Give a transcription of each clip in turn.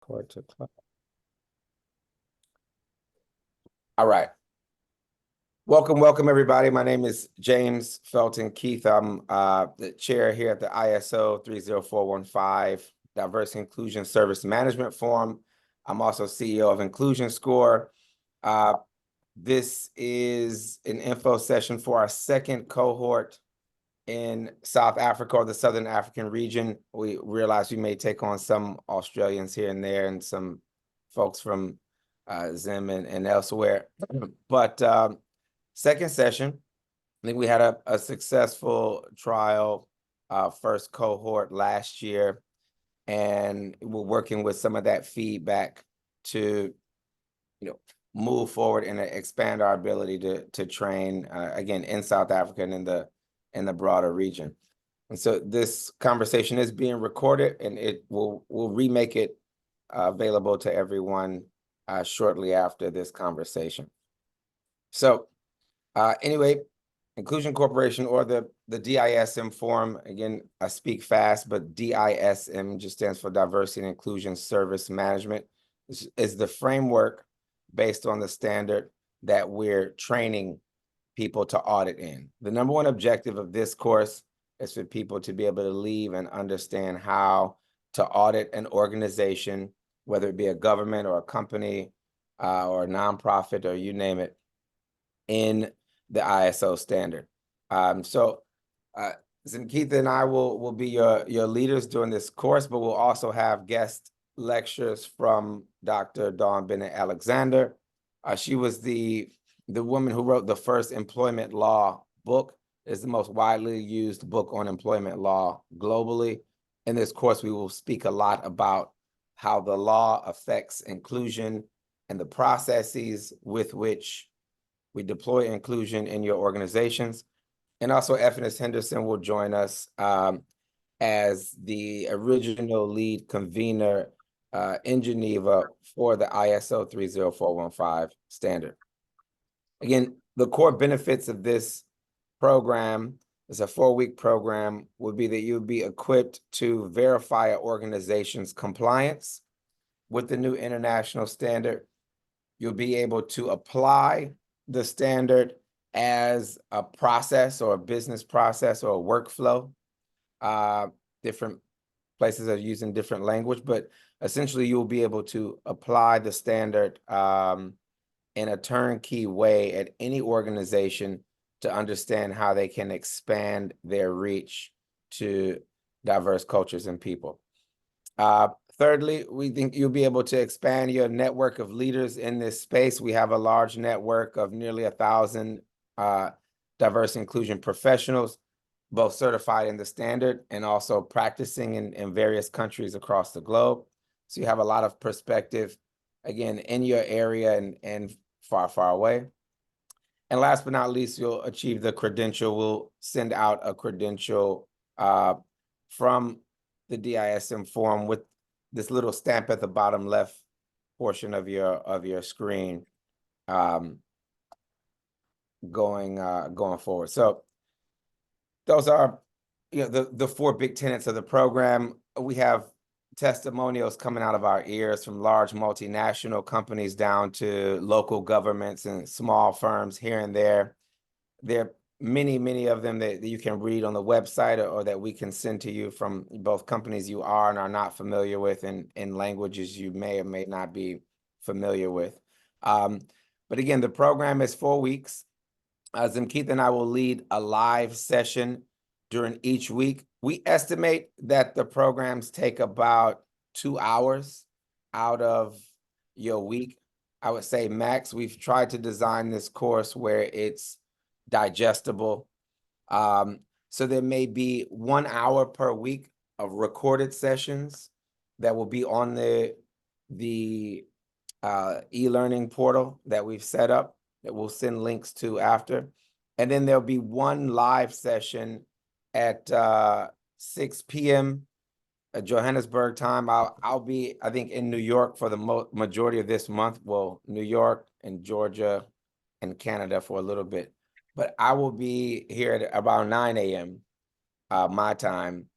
Record to close. All right. Welcome, everybody. My name is James Felton Keith. I'm the chair here at the ISO 30415 Diversity Inclusion Service Management Forum. I'm also CEO of Inclusion Score. This is an info session for our second cohort in South Africa or the Southern African region. We realize we may take on some Australians here and there and some folks from DISM and elsewhere. But second session, I think we had a successful trial, first cohort last year, and we're working with some of that feedback to, move forward and expand our ability to train again in South Africa and in the broader region. And so this conversation is being recorded, and we'll remake it available to everyone shortly after this conversation. So anyway, Inclusion Corporation, or the DISM Forum, again, I speak fast, but DISM just stands for Diversity and Inclusion Service Management, is the framework based on the standard that we're training people to audit in. The number one objective of this course is for people to be able to leave and understand how to audit an organization, whether it be a government or a company or a nonprofit or you name it, in the ISO standard. So Keith and I will be your leaders during this course, but we'll also have guest lectures from Dr. Dawn Bennett-Alexander. She was the woman who wrote the first employment law book. It's the most widely used book on employment law globally. In this course, we will speak a lot about how the law affects inclusion and the processes with which we deploy inclusion in your organizations. And also Ephinus Henderson will join us as the original lead convener in Geneva for the ISO 30415 standard. Again, the core benefits of this program, is a 4-week program, would be that you'll be equipped to verify an organization's compliance with the new international standard. You'll be able to apply the standard as a process or a business process or a workflow. Different places are using different language, but essentially you'll be able to apply the standard in a turnkey way at any organization to understand how they can expand their reach to diverse cultures and people. Thirdly, we think you'll be able to expand your network of leaders in this space. We have a large network of nearly 1,000 diverse inclusion professionals, both certified in the standard and also practicing in various countries across the globe. So you have a lot of perspective, again, in your area and far, far away. And last but not least, you'll achieve the credential. We'll send out a credential from the DISM forum with this little stamp at the bottom left portion of your screen going forward. So those are the 4 big tenets of the program. We have testimonials coming out of our ears from large multinational companies down to local governments and small firms here and there. There are many of them that you can read on the website or that we can send to you from both companies you are and are not familiar with in languages you may or may not be familiar with. But again, the program is 4 weeks. Keith and I will lead a live session during each week. We estimate that the programs take about 2 hours out of your week. I would say max. We've tried to design this course where it's digestible. So there may be 1 hour per week of recorded sessions that will be on the e-learning portal that we've set up that we'll send links to after. And then there'll be 1 live session at 6 p.m. at Johannesburg time. I'll be, I think, in New York for the majority of this month. Well, New York and Georgia and Canada for a little bit. But I will be here at about 9 a.m. My time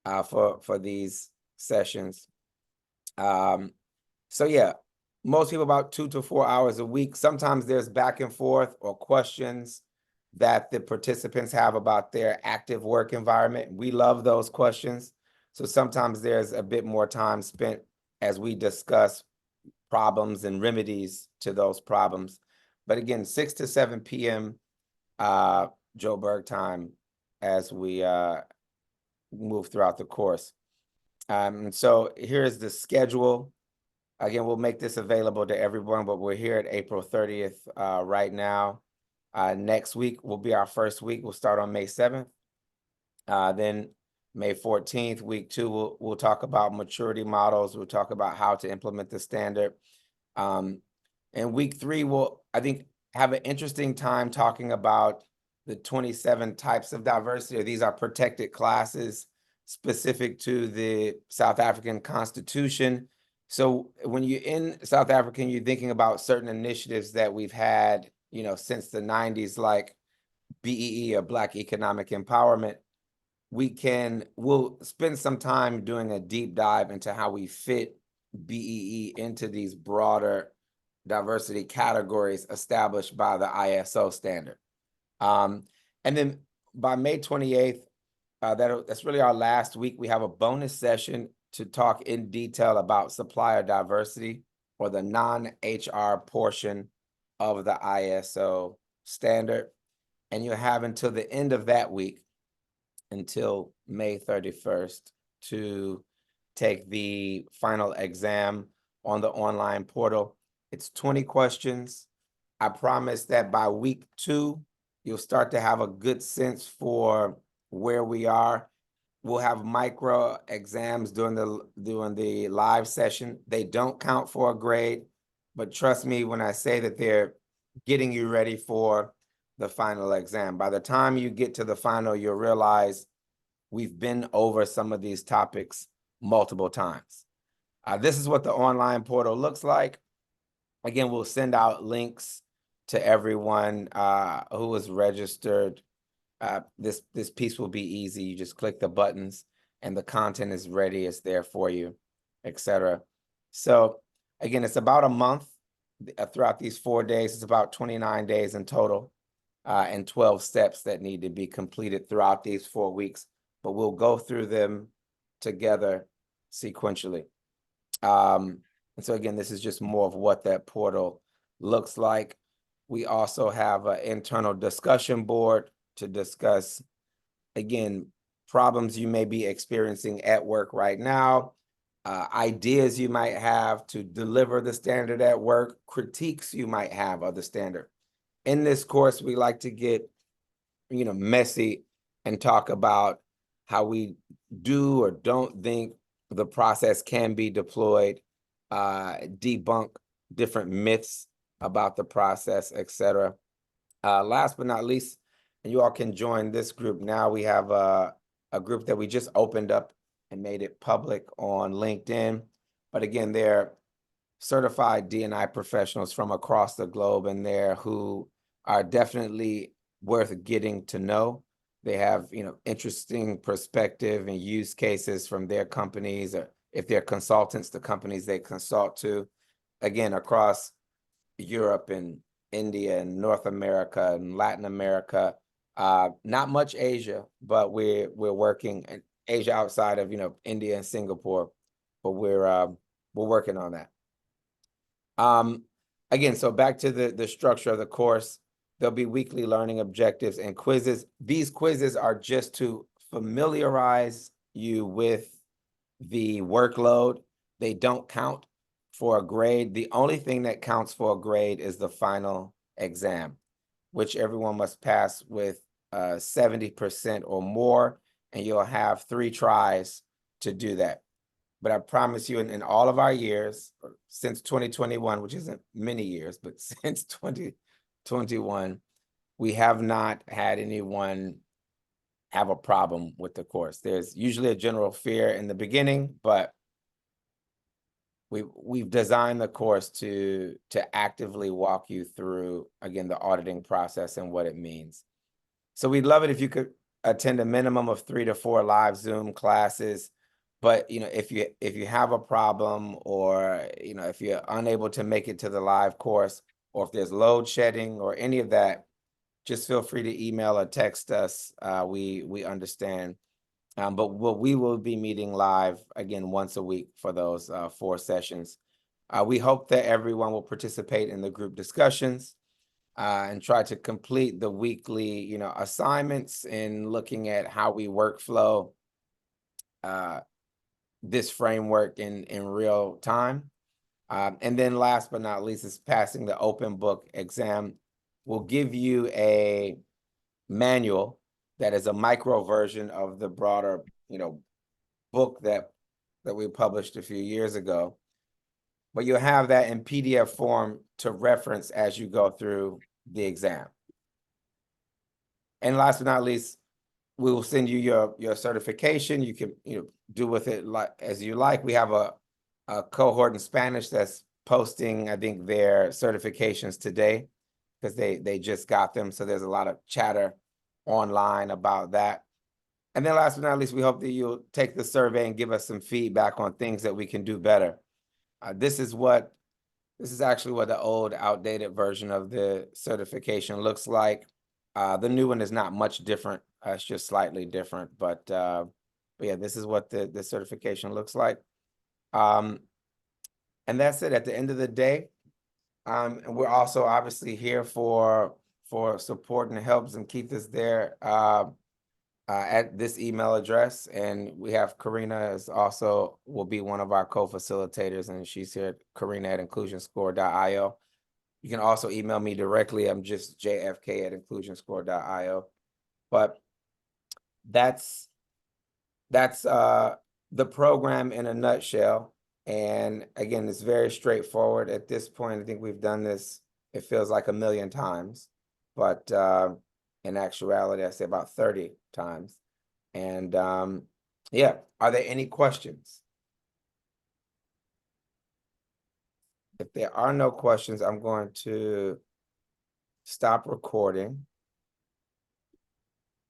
for these sessions. So yeah, most people about 2 to 4 hours a week. Sometimes there's back and forth or questions that the participants have about their active work environment. We love those questions. So sometimes there's a bit more time spent as we discuss problems and remedies to those problems. But again, 6 to 7 p.m. Joburg time as we move throughout the course. So here's the schedule. Again, we'll make this available to everyone, but we're here at April 30th right now. Next week will be our first week. We'll start on May 7th. Then May 14th, week 2, we'll talk about maturity models. We'll talk about how to implement the standard. And week 3, we'll, I think, have an interesting time talking about the 27 types of diversity. These are protected classes specific to the South African Constitution. So when you're in South Africa, you're thinking about certain initiatives that we've had, since the 90s, like BEE or Black Economic Empowerment. We'll spend some time doing a deep dive into how we fit BEE into these broader diversity categories established by the ISO standard. And then by May 28th, that's really our last week. We have a bonus session to talk in detail about supplier diversity, or the non-HR portion of the ISO standard. And you have until the end of that week, until May 31st, to take the final exam on the online portal. It's 20 questions. I promise that by week 2, you'll start to have a good sense for where we are. We'll have micro exams during the live session. They don't count for a grade, but trust me when I say that they're getting you ready for the final exam. By the time you get to the final, you'll realize we've been over some of these topics multiple times. This is what the online portal looks like. Again, we'll send out links to everyone who is registered. This piece will be easy. You just click the buttons and the content is ready. It's there for you, etc. So again, it's about a month throughout these 4 days. It's about 29 days in total, and 12 steps that need to be completed throughout these 4 weeks. But we'll go through them together sequentially. And so again, this is just more of what that portal looks like. We also have an internal discussion board to discuss, again, problems you may be experiencing at work right now, ideas you might have to deliver the standard at work, critiques you might have of the standard. In this course, we like to get, messy and talk about how we do or don't think the process can be deployed, debunk different myths about the process, etc. Last but not least, and you all can join this group now, we have a group that we just opened up and made it public on LinkedIn. But again, they're certified D&I professionals from across the globe in there who are definitely worth getting to know. They have, interesting perspective and use cases from their companies, or if they're consultants, the companies they consult to, again, across Europe and India and North America and Latin America. Not much Asia, but we're working in Asia outside of, India and Singapore, but we're working on that. Again, so back to the structure of the course. There'll be weekly learning objectives and quizzes. These quizzes are just to familiarize you with the workload. They don't count for a grade. The only thing that counts for a grade is the final exam, which everyone must pass with 70% or more, and you'll have 3 tries to do that. But I promise you, in all of our years, since 2021, which isn't many years, but since 2021, we have not had anyone have a problem with the course. There's usually a general fear in the beginning, but we've designed the course to actively walk you through, again, the auditing process and what it means. So we'd love it if you could attend a minimum of 3 to 4 live Zoom classes. But if you have a problem, or if you're unable to make it to the live course, or if there's load shedding or any of that, just feel free to email or text us. We understand. But we will be meeting live again once a week for those 4 sessions. We hope that everyone will participate in the group discussions and try to complete the weekly, assignments in looking at how we workflow this framework in real time. And then last but not least is passing the open book exam. Will give you a manual that is a micro version of the broader, book that we published a few years ago. But you'll have that in PDF form to reference as you go through the exam. And last but not least, we will send you your certification. You can do with it like as you like. We have a cohort in Spanish that's posting, I think, their certifications today, because they just got them. So there's a lot of chatter online about that. And then last but not least, we hope that you'll take the survey and give us some feedback on things that we can do better. This is actually what the old outdated version of the certification looks like. The new one is not much different. It's just slightly different, but yeah, this is what the certification looks like. And that's it. At the end of the day, and we're also obviously here for support and helps, and Keith is there at this email address, and we have Karina is also will be one of our co-facilitators, and she's here at Karina@inclusionscore.io. You can also email me directly. I'm just jfk@inclusionscore.io. But that's the program in a nutshell. And again, it's very straightforward. At this point, I think we've done this, it feels like 1,000,000 times, but in actuality, I say about 30 times. And yeah, are there any questions? If there are no questions, I'm going to stop recording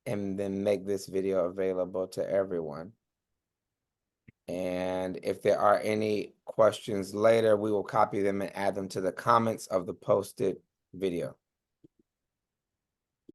and then make this video available to everyone. And if there are any questions later, we will copy them and add them to the comments of the posted video.